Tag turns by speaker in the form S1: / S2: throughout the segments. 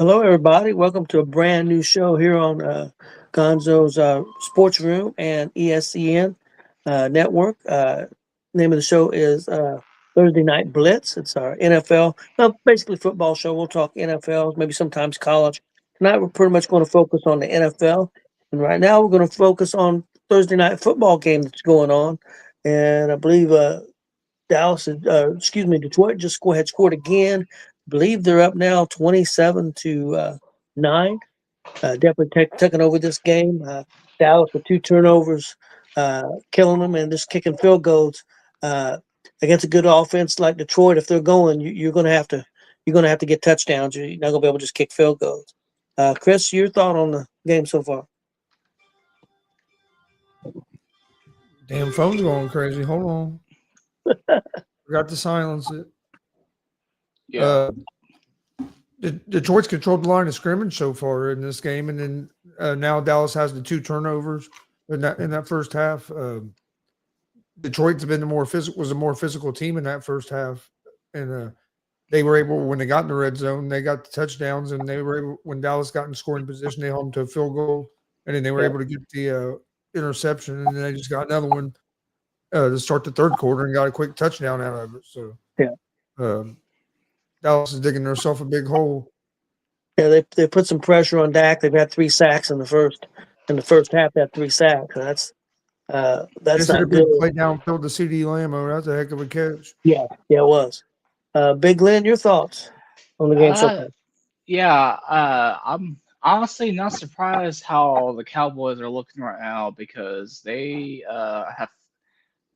S1: Hello, everybody. Welcome to a brand new show here on Gonzo's Sports Room and ESCN Network. Name of the show is Thursday Night Blitz. It's our NFL, well, basically football show. We'll talk NFL, maybe sometimes college. Tonight, we're pretty much going to focus on the NFL. And right now, we're going to focus on Thursday night football game that's going on. And I believe Detroit just had scored again. Believe they're up now 27 to 9. Definitely taking over this game. Dallas with 2 turnovers, killing them and just kicking field goals against a good offense like Detroit. If they're going, you're going to have to get touchdowns. You're not going to be able to just kick field goals. Chris, your thought on the game so far?
S2: Damn phone's going crazy. Hold on. Forgot to silence it.
S3: Yeah.
S2: Detroit's controlled the line of scrimmage so far in this game, and then now Dallas has the 2 turnovers in that first half. Detroit's been was a more physical team in that first half, and they were able, when they got in the red zone, they got the touchdowns, and they were able, when Dallas got in scoring position, they held them to a field goal, and then they were able to get the interception, and then they just got another one to start the third quarter and got a quick touchdown out of it. So Dallas is digging themselves a big hole.
S1: Yeah, they put some pressure on Dak. They've had 3 sacks in the first half. They had 3 sacks. That's
S2: They
S1: not
S2: a
S1: good.
S2: big play downfield to CD Lamb. That's a heck of a catch.
S1: Yeah, it was. Big Glenn, your thoughts on the game so
S3: Uh,
S1: far?
S3: yeah. I'm honestly not surprised how the Cowboys are looking right now because they have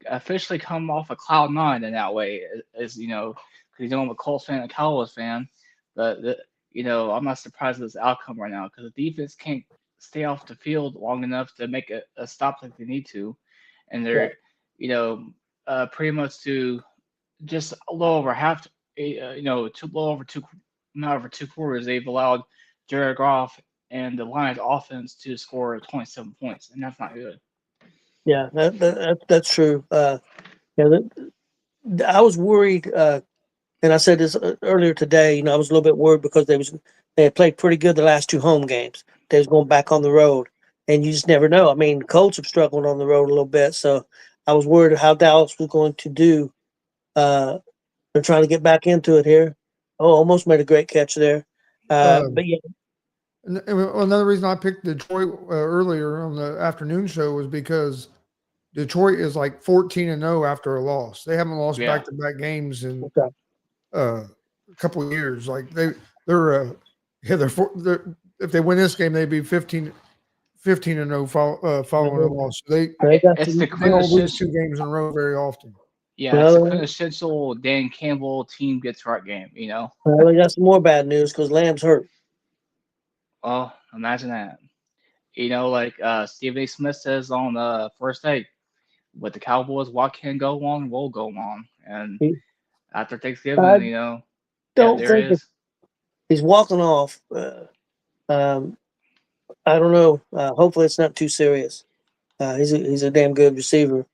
S3: officially come off a cloud nine in that way. As you know, because I'm a Colts fan and a Cowboys fan, but I'm not surprised at this outcome right now because the defense can't stay off the field long enough to make a stop like they need to, and
S1: Yeah,
S3: they're pretty much to just a little over half, a little over two, not over 2 quarters, they've allowed Jared Goff and the Lions offense to score 27 points, and that's not good.
S1: yeah, that's true. Yeah, I was worried, and I said this earlier today. I was a little bit worried because they had played pretty good the last 2 home games. They was going back on the road, and you just never know. I mean, the Colts have struggled on the road a little bit, so I was worried how Dallas was going to do. They're trying to get back into it here. Oh, almost made a great catch there.
S2: Um,
S1: But yeah,
S2: and another reason I picked Detroit earlier on the afternoon show was because Detroit is like 14-0 after a loss. They haven't lost
S3: Yeah,
S2: back-to-back games in
S1: okay.
S2: a couple of years. Like they're if they win this game, they'd be 15-0 following a loss. So
S1: They got
S3: it's the
S1: some.
S2: they don't lose
S3: quintessential.
S2: 2 games in a row very often.
S3: Yeah, it's the
S1: Well,
S3: quintessential Dan Campbell team gets right game.
S1: we got some more bad news because Lamb's hurt.
S3: Oh, imagine that. Like Stephen A. Smith says on the first day, with the Cowboys, what can go on will go on. And
S1: He,
S3: after
S1: I
S3: Thanksgiving, yeah,
S1: don't
S3: there
S1: think
S3: is.
S1: he's walking off. Um, I don't know. Hopefully, it's not too serious. He's a damn good receiver.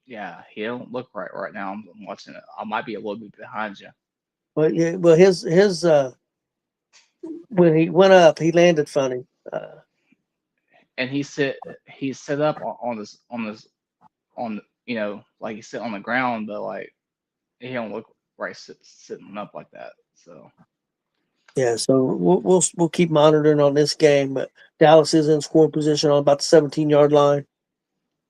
S3: Yeah, he don't look right now. I'm watching it. I might be a little bit behind you.
S1: But yeah, well, his when he went up, he landed funny. Uh,
S3: And he's set up on like he's sitting on the ground, but like he don't look right sitting up like that. So
S1: yeah, so we'll keep monitoring on this game. But Dallas is in scoring position on about the 17-yard line.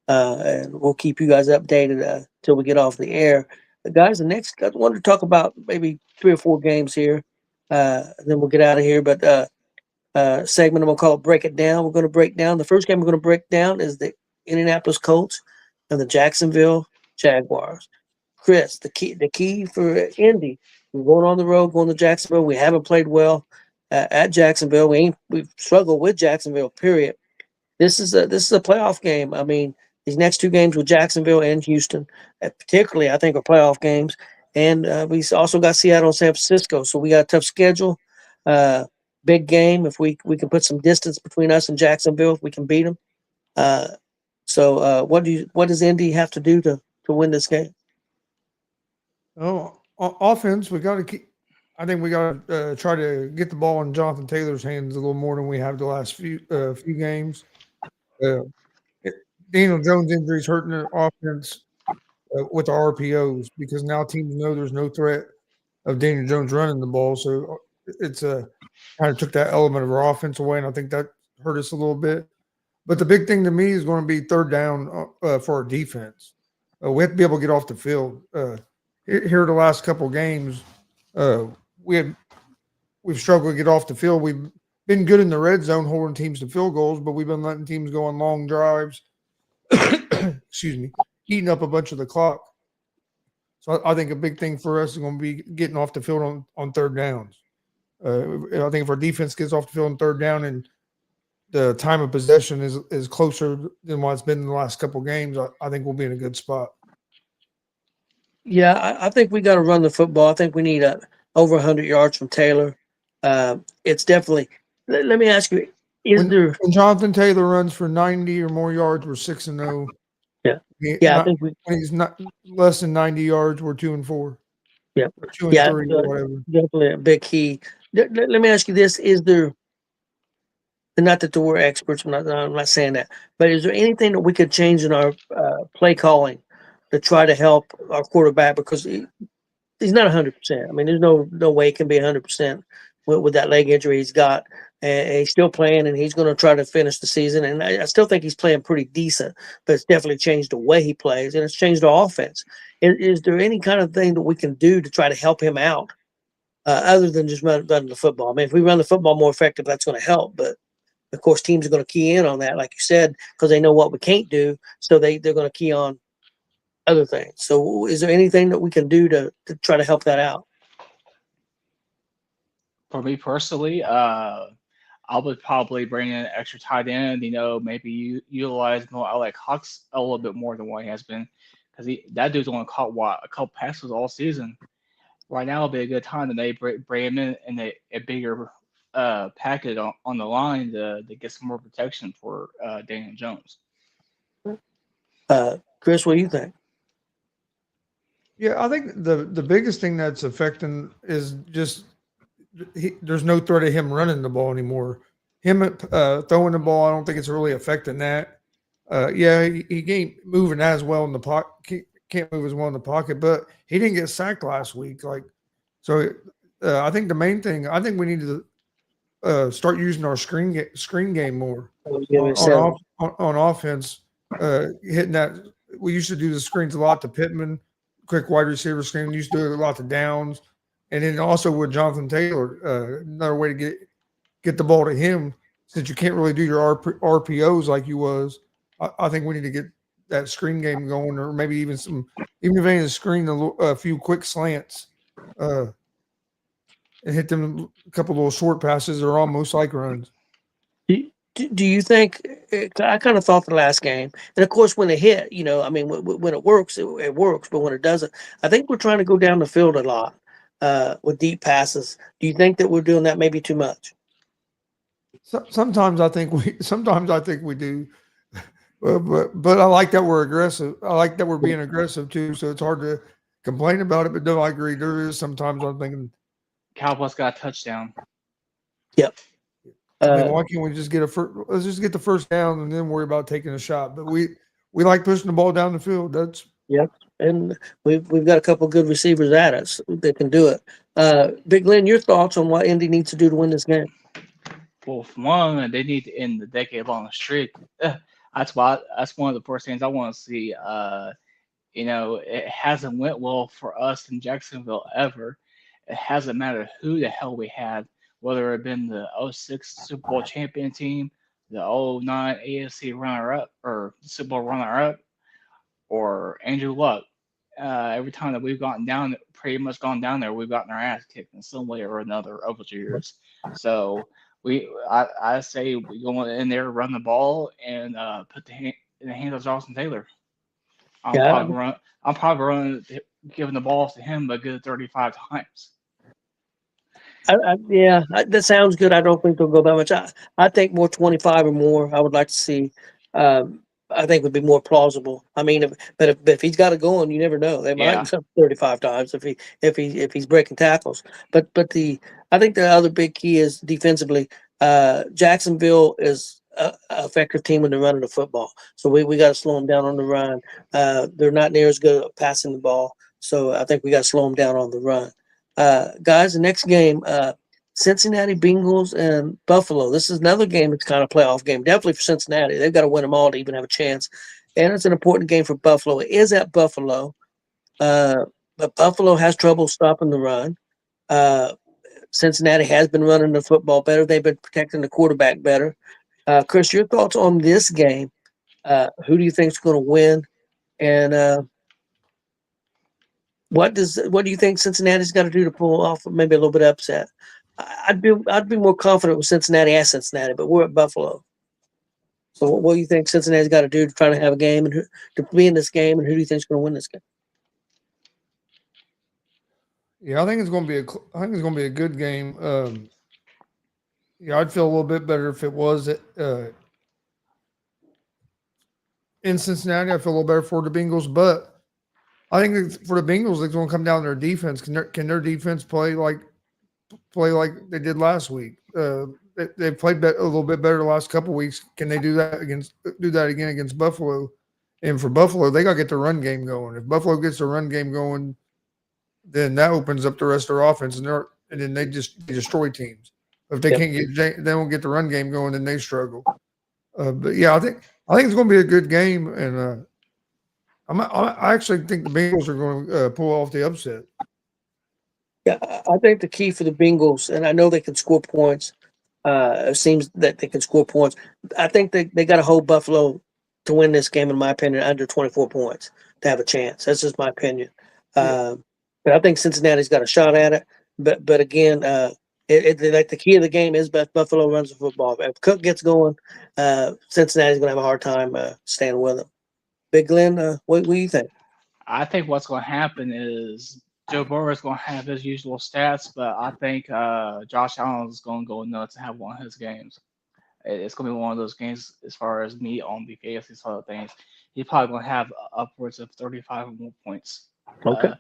S1: And we'll keep you guys updated till we get off the air. Guys, the next I wanted to talk about maybe 3 or 4 games here, and then we'll get out of here. But segment I'm gonna call it "Break It Down." We're gonna break down the first game. We're gonna break down is the Indianapolis Colts and the Jacksonville Jaguars. Chris, the key for Indy. We're going on the road, going to Jacksonville. We haven't played well at Jacksonville. We've struggled with Jacksonville. Period. This is a playoff game. I mean, these next 2 games with Jacksonville and Houston, particularly, I think, are playoff games. And we also got Seattle and San Francisco, so we got a tough schedule. Uh, Big game. If we can put some distance between us and Jacksonville, if we can beat them. What does Indy have to do to win this game?
S2: Oh, offense, we got to I think we got to try to get the ball in Jonathan Taylor's hands a little more than we have the last few games. Uh, Daniel Jones' injuries hurting the offense with the RPOs because now teams know there's no threat of Daniel Jones running the ball. So it's kind of took that element of our offense away, and I think that hurt us a little bit. But the big thing to me is going to be third down for our defense. We have to be able to get off the field. Here the last couple games, uh, we've struggled to get off the field. We've been good in the red zone, holding teams to field goals, but we've been letting teams go on long drives. Excuse me, eating up a bunch of the clock. So I think a big thing for us is going to be getting off the field on third downs. I think if our defense gets off the field on third down and the time of possession is closer than what it's been in the last couple of games, I think we'll be in a good spot.
S1: Yeah, I think we got to run the football. I think we need over 100 yards from Taylor. It's definitely. Let me ask you:
S2: When Jonathan Taylor runs for 90 or more yards, we're 6-0.
S1: Yeah, I think
S2: when he's not less than 90 yards, we're 2-4.
S1: Yeah,
S2: or 2-3 or whatever.
S1: Definitely a big key. Let me ask you this: is there? And not that we're experts. I'm not saying that. But is there anything that we could change in our play calling to try to help our quarterback? Because he's not 100%. I mean, there's no way he can be 100% with that leg injury he's got. And he's still playing, and he's going to try to finish the season. And I still think he's playing pretty decent, but it's definitely changed the way he plays, and it's changed our offense. Is there any kind of thing that we can do to try to help him out other than just running the football? I mean, if we run the football more effective, that's going to help. But, of course, teams are going to key in on that, like you said, because they know what we can't do, so they're going to key on other things. So is there anything that we can do to try to help that out?
S3: For me personally, I would probably bring in an extra tight end. Maybe utilize more Alex Hawks a little bit more than what he has been, because that dude's only caught a couple passes all season. Right now would be a good time that they bring him in a bigger packet on the line to get some more protection for Daniel Jones.
S1: Chris, what do you think?
S2: Yeah, I think the biggest thing that's affecting is just there's no threat of him running the ball anymore. Him throwing the ball, I don't think it's really affecting that. Yeah, he ain't moving as well in the pocket. Can't move as well in the pocket, but he didn't get sacked last week. I think the main thing, I think we need to start using our screen game more on offense. Hitting that, we used to do the screens a lot to Pittman, quick wide receiver screen. We used to do it a lot to Downs. And then also with Jonathan Taylor, another way to get the ball to him, since you can't really do your RPOs like you was. I think we need to get that screen game going, or maybe even if they need to screen a few quick slants, and hit them a couple little short passes or almost like runs.
S1: Do you think? I kind of thought the last game, and of course, when it hit, I mean, when it works, it works. But when it doesn't, I think we're trying to go down the field a lot. With deep passes. Do you think that we're doing that maybe too much?
S2: Sometimes I think we do, but I like that we're aggressive. I like that we're being aggressive too. So it's hard to complain about it. But no, I agree. There is sometimes I'm thinking
S3: Cowboys got a touchdown.
S1: Yep.
S2: Why can't we just let's just get the first down and then worry about taking a shot? But we like pushing the ball down the field.
S1: Yep. And we've got a couple good receivers at us that can do it. Big Glenn, your thoughts on what Indy needs to do to win this game?
S3: Well, for one, they need to end the decade-long streak. That's one of the first things I want to see. It hasn't went well for us in Jacksonville ever. It hasn't mattered who the hell we had, whether it been the 06 Super Bowl champion team, the 09 AFC runner-up, or Super Bowl runner-up, or Andrew Luck. Every time that we've pretty much gone down there, we've gotten our ass kicked in some way or another over the years. So I say we go in there, run the ball, and put in the hands of Jonathan Taylor. I'm probably running, giving the ball to him a good 35 times.
S1: That sounds good. I don't think they'll go that much. I think more 25 or more. I would like to see. I think would be more plausible. I mean, but if he's got it going, you never know. They might
S3: Yeah.
S1: intercept 35 times if he's breaking tackles. But I think the other big key is defensively. Jacksonville is a effective team when they're running the football, so we got to slow them down on the run. They're not near as good at passing the ball, so I think we got to slow them down on the run. Guys, the next game. Cincinnati Bengals and Buffalo. This is another game that's kind of playoff game. Definitely for Cincinnati. They've got to win them all to even have a chance. And it's an important game for Buffalo. It is at Buffalo. But Buffalo has trouble stopping the run. Uh, Cincinnati has been running the football better. They've been protecting the quarterback better. Chris, your thoughts on this game? Who do you think is going to win? And what do you think Cincinnati's got to do to pull off maybe a little bit of upset? I'd be more confident with Cincinnati as Cincinnati, but we're at Buffalo. So what do you think Cincinnati's got to do to try to have a game and to be in this game, and who do you think is going to win this game?
S2: Yeah, I think it's going to be a good game. Yeah, I'd feel a little bit better if it was in Cincinnati. I feel a little better for the Bengals, but I think for the Bengals, it's going to come down to their defense. Can their defense play like they did last week? They played a little bit better the last couple of weeks. Can they do that again against Buffalo? And for Buffalo, they got to get the run game going. If Buffalo gets the run game going, then that opens up the rest of their offense, and then they destroy teams. If they can't they don't get the run game going, then they struggle. But yeah, I think it's going to be a good game, and I actually think the Bengals are going to pull off the upset.
S1: Yeah, I think the key for the Bengals, and I know they can score points. It seems that they can score points. I think they got to hold Buffalo to win this game, in my opinion, under 24 points to have a chance. That's just my opinion. But I think Cincinnati's got a shot at it. But again, like the key of the game is Buffalo runs the football. If Cook gets going, Cincinnati's going to have a hard time staying with him. Big Glenn, what do you think?
S3: I think what's going to happen is Joe Burrow is going to have his usual stats, but I think Josh Allen is going to go nuts and have one of his games. It's going to be one of those games as far as me on the fantasy side of things. He's probably going to have upwards of 35 or more points.
S1: Okay.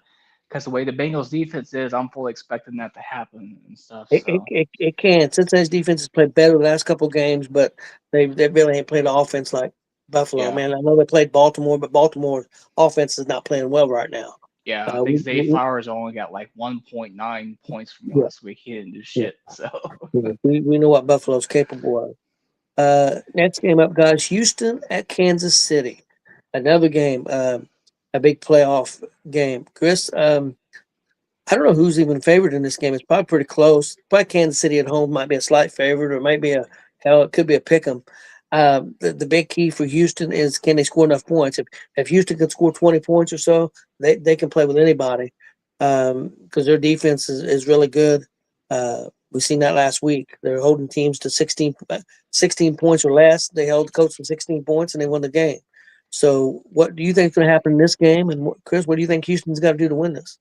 S3: Because the way the Bengals defense is, I'm fully expecting that to happen and stuff.
S1: It can. Cincinnati's defense has played better the last couple of games, but they really ain't played the offense like Buffalo.
S3: Yeah.
S1: Man, I know they played Baltimore, but Baltimore's offense is not playing well right now.
S3: Yeah, I think Zay Flowers only got like 1.9 points from last week. He didn't do shit. So
S1: we know what Buffalo's capable of. Next game up, guys. Houston at Kansas City. Another game, a big playoff game. Chris, I don't know who's even favored in this game. It's probably pretty close. Probably Kansas City at home might be a slight favorite, or it could be a pick 'em. The big key for Houston is, can they score enough points? If Houston can score 20 points or so, they can play with anybody because their defense is really good. We've seen that last week. They're holding teams to 16 points or less. They held the coach for 16 points and they won the game. So what do you think is going to happen in this game? And Chris, what do you think Houston's got to do to win this?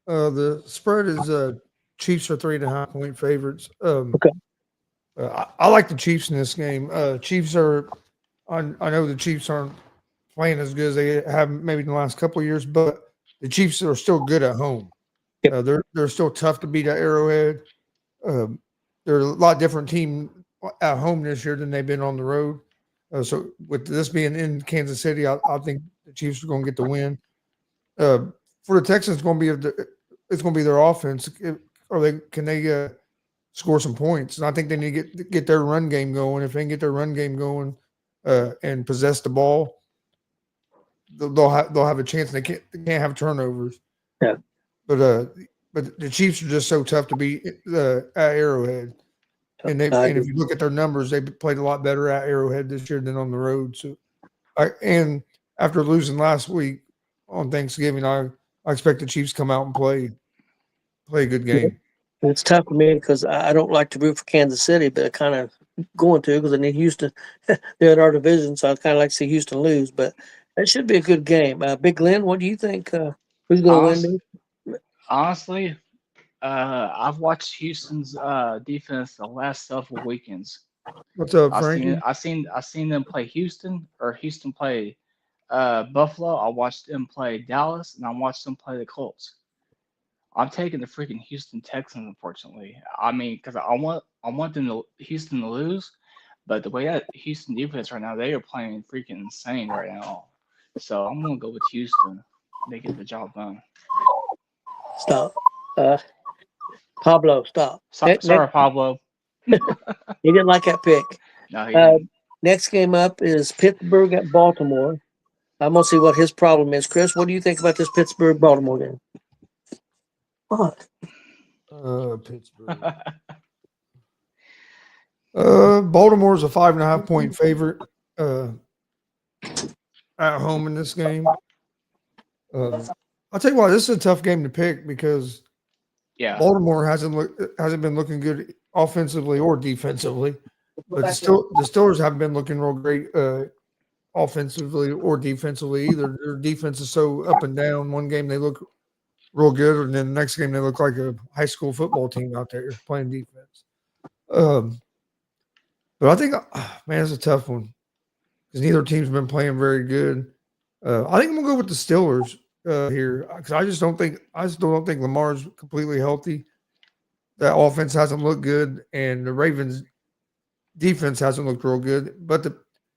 S2: The spread is Chiefs are 3.5-point favorites.
S1: Okay.
S2: I like the Chiefs in this game. Chiefs are, I know the Chiefs aren't playing as good as they have maybe in the last couple of years, but the Chiefs are still good at home.
S1: Yep.
S2: They're still tough to beat at Arrowhead. They're a lot different team at home this year than they've been on the road. So with this being in Kansas City, I think the Chiefs are going to get the win. For the Texans, it's going to be their offense. Can they score some points? And I think they need to get their run game going. If they can get their run game going and possess the ball, they'll have a chance. They can't have turnovers.
S1: Yeah.
S2: But the Chiefs are just so tough to beat at Arrowhead. And if you look at their numbers, they played a lot better at Arrowhead this year than on the road. So, and after losing last week on Thanksgiving, I expect the Chiefs to come out and play a good game.
S1: It's tough for me because I don't like to root for Kansas City, but I kind of going to because I need Houston. They're in our division, so I kind of like to see Houston lose. But it should be a good game. Big Glenn, what do you think? Who's going to win?
S3: Honestly, I've watched Houston's defense the last several weekends,
S2: What's up,
S3: I
S2: Frankie?
S3: seen them play Houston or Houston play Buffalo. I watched them play Dallas, and I watched them play the Colts. I'm taking the freaking Houston Texans, unfortunately. I mean, because I want Houston to lose, but the way that Houston defense right now, they are playing freaking insane right now. So I'm gonna go with Houston. They get the job done.
S1: Stop. Uh, Pablo, stop.
S3: Sorry, Pablo.
S1: He didn't like that pick.
S3: No, he
S1: Uh,
S3: didn't.
S1: next game up is Pittsburgh at Baltimore. I'm gonna see what his problem is. Chris, what do you think about this Pittsburgh Baltimore game? What?
S2: Pittsburgh. Baltimore's a 5.5-point favorite at home in this game. I'll tell you what, this is a tough game to pick because
S3: Yeah.
S2: Baltimore hasn't been looking good offensively or defensively, but the Steelers haven't been looking real great offensively or defensively either. Their defense is so up and down. One game they look real good, and then the next game they look like a high school football team out there playing defense. But I think, man, it's a tough one because neither team's been playing very good. I think I'm gonna go with the Steelers here because I still don't think Lamar's completely healthy. That offense hasn't looked good, and the Ravens' defense hasn't looked real good. But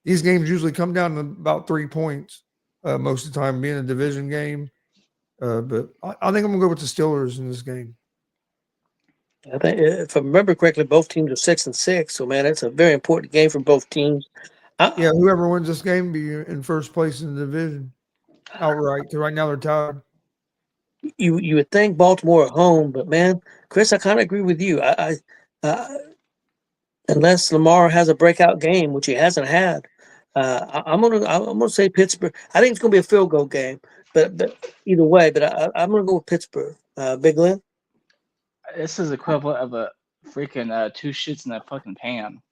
S2: these games usually come down to about 3 points most of the time, being a division game. But I think I'm gonna go with the Steelers in this game.
S1: I think, if I remember correctly, both teams are 6-6. So, man, it's a very important game for both teams.
S2: Yeah, whoever wins this game be in first place in the division outright. Because right now they're tied.
S1: You would think Baltimore at home, but man, Chris, I kind of agree with you. Unless Lamar has a breakout game, which he hasn't had, I'm gonna say Pittsburgh. I think it's gonna be a field goal game, but either way, but I'm gonna go with Pittsburgh. Big Lynn.
S3: This is equivalent of a freaking two shits in a fucking pan.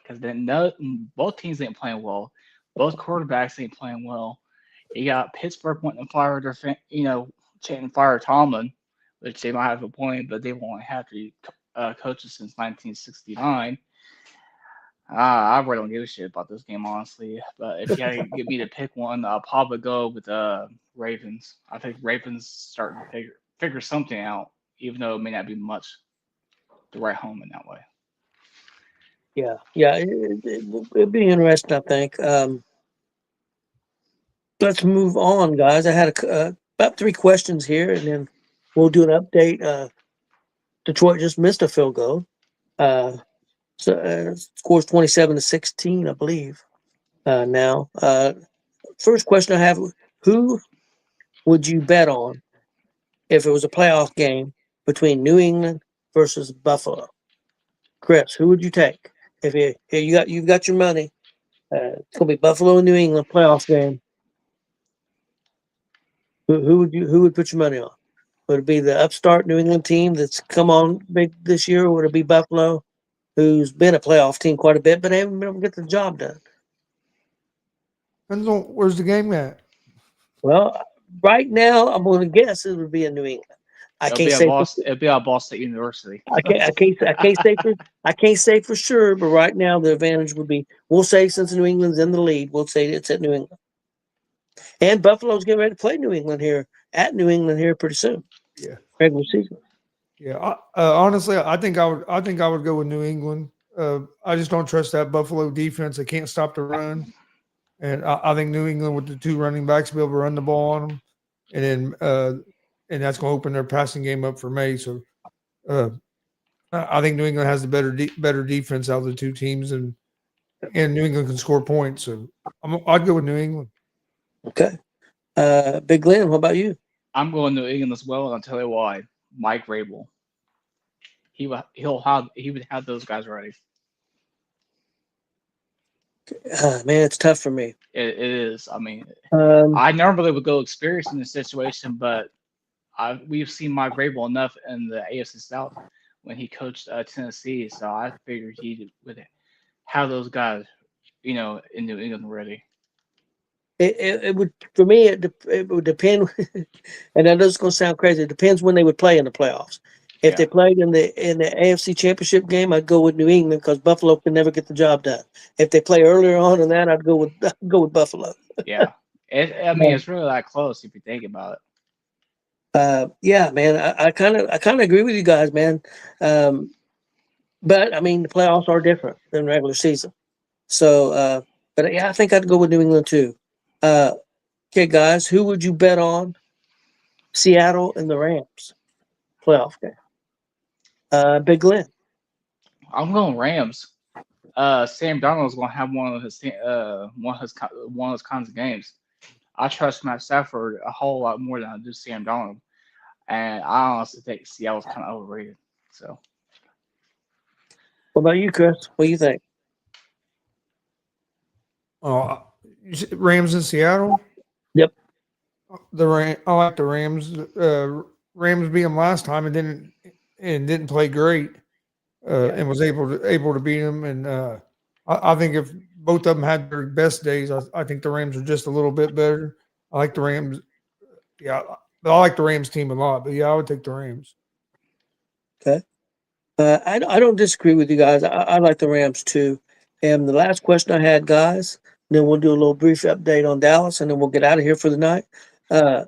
S3: Because then both teams ain't playing well. Both quarterbacks ain't playing well. You got Pittsburgh wanting to fire chanting fire Tomlin, which they might have a point, but they've only had three coaches since 1969. I really don't give a shit about this game, honestly. But if you had to get me to pick one, I'll probably go with Ravens. I think Ravens starting to figure something out, even though it may not be much to write home in that way.
S1: Yeah, it'd be interesting. I think. Let's move on, guys. I had about 3 questions here, and then we'll do an update. Detroit just missed a field goal. Scores 27-16, I believe. Now, first question I have: who would you bet on if it was a playoff game between New England versus Buffalo? Chris, who would you take? If you've got your money, it's gonna be Buffalo and New England playoff game. Who would put your money on? Would it be the upstart New England team that's come on big this year, or would it be Buffalo, who's been a playoff team quite a bit, but they haven't been able to get the job done?
S2: Depends on where's the game at.
S1: Well, right now, I'm going to guess it would be in New England.
S3: It'll be at Ball State University.
S1: I can't say for sure, but right now the advantage would be, we'll say since New England's in the lead, we'll say it's at New England. And Buffalo's getting ready to play New England here pretty soon.
S2: Yeah,
S1: regular season.
S2: Yeah, honestly, I think I would go with New England. I just don't trust that Buffalo defense. They can't stop the run, and I think New England with the 2 running backs will be able to run the ball on them, and then and that's going to open their passing game up for May. So, I think New England has the better defense out of the 2 teams, and New England can score points. So, I'd go with New England.
S1: Okay. Big Glenn, what about you?
S3: I'm going New England as well, and I'll tell you why. Mike Vrabel. He would have those guys ready.
S1: Man, it's tough for me.
S3: It is. I mean, I normally would go experience in this situation, but we've seen Mike Vrabel enough in the AFC South when he coached Tennessee, so I figured he would have those guys, in New England ready.
S1: It would, for me, it would depend, and I know it's going to sound crazy. It depends when they would play in the playoffs. If they
S3: Yeah.
S1: played in the AFC Championship game, I'd go with New England because Buffalo can never get the job done. If they play earlier on in that, I'd go with Buffalo.
S3: Yeah. I mean, it's really that close if you think about it.
S1: Yeah, man, I kind of agree with you guys, man. Um, but I mean, the playoffs are different than regular season. So, but yeah, I think I'd go with New England too. Uh, okay, guys, who would you bet on? Seattle and the Rams playoff game. Big Glenn.
S3: I'm going Rams. Sam Darnold's going to have one of those kinds of games. I trust Matt Stafford a whole lot more than I do Sam Darnold, and I honestly think Seattle's kind of overrated. So
S1: What about you, Chris? What do you think?
S2: Oh, Rams in Seattle.
S1: Yep.
S2: I like the Rams. Rams beat them last time and didn't play great.
S3: yeah,
S2: And was able to beat them. And I think if both of them had their best days, I think the Rams are just a little bit better. I like the Rams. Yeah, but I like the Rams team a lot. But yeah, I would take the Rams.
S1: Okay. I don't disagree with you guys. I like the Rams too. And the last question I had, guys, and then we'll do a little brief update on Dallas, and then we'll get out of here for the night. Uh,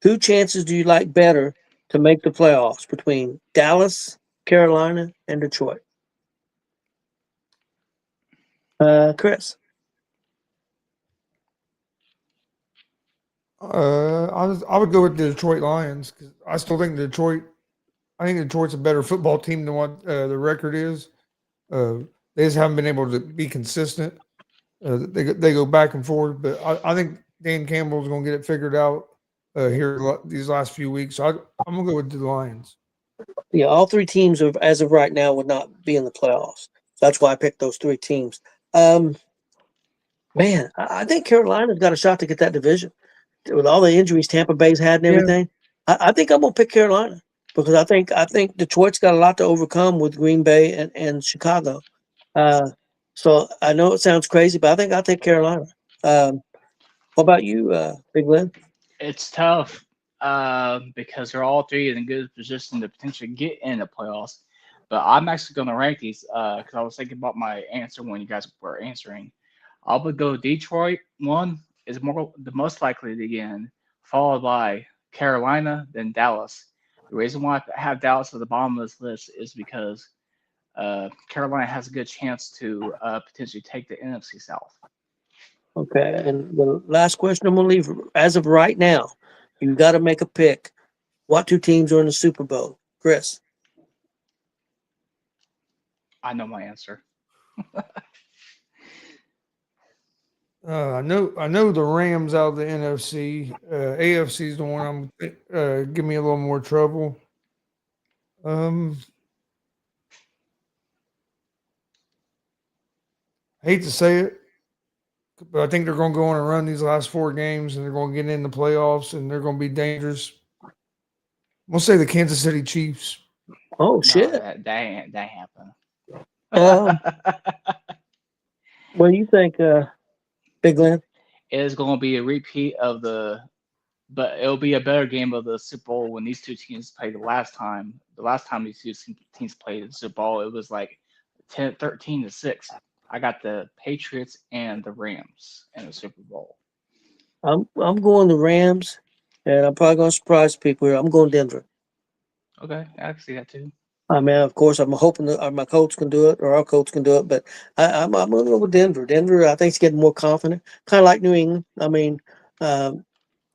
S1: who chances do you like better to make the playoffs between Dallas, Carolina, and Detroit? Chris.
S2: I would go with the Detroit Lions because I still think Detroit. I think Detroit's a better football team than what the record is. Uh, they just haven't been able to be consistent. They go back and forth, but I think Dan Campbell's going to get it figured out these last few weeks. So I'm going to go with the Lions.
S1: Yeah, all three teams are, as of right now, would not be in the playoffs. So that's why I picked those three teams. Um, Man, I think Carolina's got a shot to get that division with all the injuries Tampa Bay's had and
S2: Yeah.
S1: everything. I think I'm gonna pick Carolina because I think Detroit's got a lot to overcome with Green Bay and Chicago. Uh, so I know it sounds crazy, but I think I'll take Carolina. What about you, Big Lynn?
S3: it's tough because they're all three in a good position to potentially get in the playoffs. But I'm actually going to rank these because I was thinking about my answer when you guys were answering. I would go Detroit. One is the most likely to get in, followed by Carolina, then Dallas. The reason why I have Dallas at the bottom of this list is because Carolina has a good chance to potentially take the NFC South.
S1: Okay, and the last question I'm gonna leave as of right now, you got to make a pick. What two teams are in the Super Bowl, Chris?
S3: I know my answer.
S2: I know the Rams out of the NFC. AFC is the one give me a little more trouble. I hate to say it, but I think they're going to go on and run these last four games, and they're going to get in the playoffs, and they're going to be dangerous. We'll say the Kansas City Chiefs.
S1: Oh
S3: No,
S1: shit!
S3: that happened.
S1: What do you think, Big Lynn?
S3: It is going to be a repeat of but it'll be a better game of the Super Bowl when these two teams played the last time. The last time these two teams played the Super Bowl, it was like 13-6. I got the Patriots and the Rams in the Super Bowl.
S1: I'm going the Rams, and I'm probably going to surprise people here. I'm going Denver.
S3: Okay, I can see that too.
S1: I mean, of course, I'm hoping that my coach can do it or our coach can do it, but I'm going to go with Denver. Denver, I think, is getting more confident, kind of like New England. I mean, um,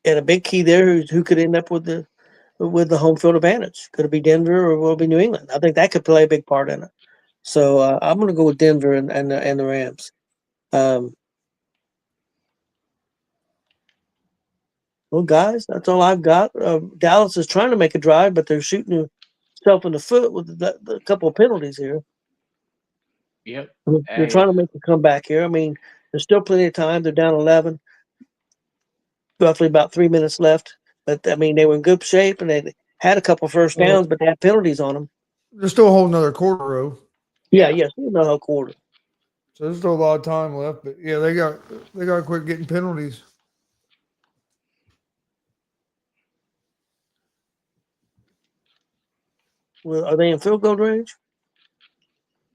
S1: and a big key there is who could end up with the home field advantage. Could it be Denver or will it be New England? I think that could play a big part in it. So I'm going to go with Denver and the Rams. Um, well, guys, that's all I've got. Dallas is trying to make a drive, but they're shooting themselves in the foot with the couple of penalties here.
S3: Yep.
S1: They're
S3: Hey,
S1: trying to make a comeback here. I mean, there's still plenty of time. They're down 11, roughly about 3 minutes left. But I mean, they were in good shape and they had a couple first
S2: Well,
S1: downs, but they had penalties on them.
S2: there's still a whole another quarter row,
S1: Yeah,
S3: yeah.
S1: yes, the whole quarter.
S2: so there's still a lot of time left. But yeah, they got to quit getting penalties.
S1: Well, are they in field goal range?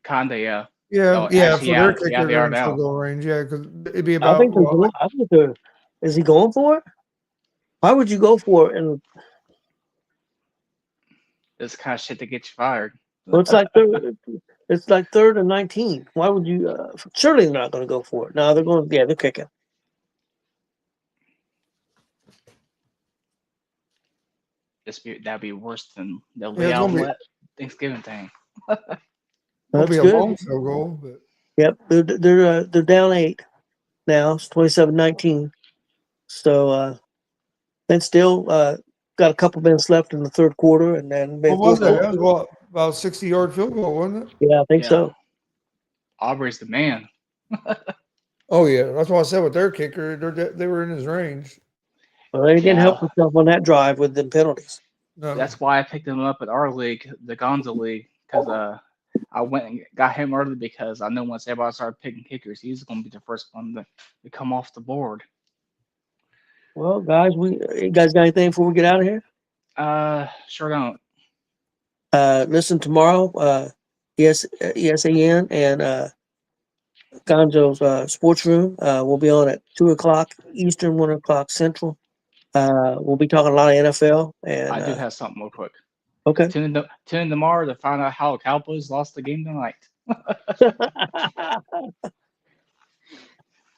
S3: Kinda, yeah.
S2: Yeah,
S3: Oh,
S2: yeah,
S3: actually,
S2: for their
S3: yeah,
S2: kicker,
S3: they
S2: they're
S3: are
S2: in field
S3: now.
S2: goal range. Yeah, because it'd be
S1: I
S2: about
S1: think they're going. I think they're. Is he going for it? Why would you go for it? And
S3: This kind of shit to get you fired.
S1: well, it's like third. It's like 3rd and 19. Why would you? Surely they're not going to go for it. No, they're going. Yeah, they're kicking.
S3: That'd be worse than the
S2: Yeah, it's gonna be
S3: Leon Thanksgiving thing.
S2: it'll
S1: That's
S2: be a
S1: good.
S2: long field goal, but
S1: Yep, they're down 8 now. It's 27-19. So then still got a couple minutes left in the third quarter, and then
S2: what was
S1: we'll
S2: that? That was what, about 60-yard field goal, wasn't it?
S1: yeah, I think
S3: Yeah.
S1: so.
S3: Aubrey's the man.
S2: Oh yeah, that's why I said with their kicker, they were in his range.
S1: Well, they didn't
S3: Yeah.
S1: help themselves on that drive with the penalties.
S2: No,
S3: That's why I picked him up at our league, the Gonza League, because I went and got him early because I know once everybody started picking kickers, he's going to be the first one to come off the board.
S1: Well, guys, you guys got anything before we get out of here?
S3: Sure don't.
S1: Listen tomorrow. ESAN and Gonzo's Sports Room. We'll be on at 2:00 Eastern, 1:00 Central. We'll be talking a lot of NFL. And
S3: I do have something real quick.
S1: okay.
S3: Tune in tomorrow to find out how the Cowboys lost the game tonight.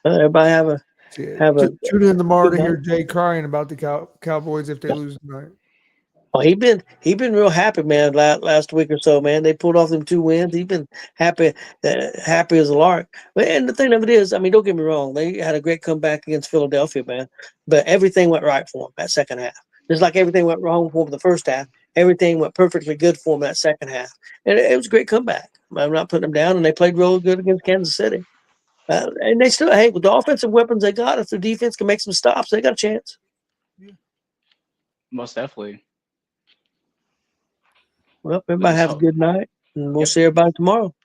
S1: Everybody have a
S2: tune in tomorrow to
S1: good
S2: hear Jay crying about the Cowboys if they lose tonight.
S1: Oh, he been real happy, man. Last week or so, man, they pulled off them 2 wins. He's been happy as a lark. And the thing of it is, I mean, don't get me wrong, they had a great comeback against Philadelphia, man. But everything went right for them that second half. Just like everything went wrong for them the first half, everything went perfectly good for them that second half, and it was a great comeback. I'm not putting them down, and they played real good against Kansas City. And they still, hey, with the offensive weapons they got, if their defense can make some stops, they got a chance.
S3: Most definitely.
S1: Well, everybody have a good night, and we'll see everybody tomorrow.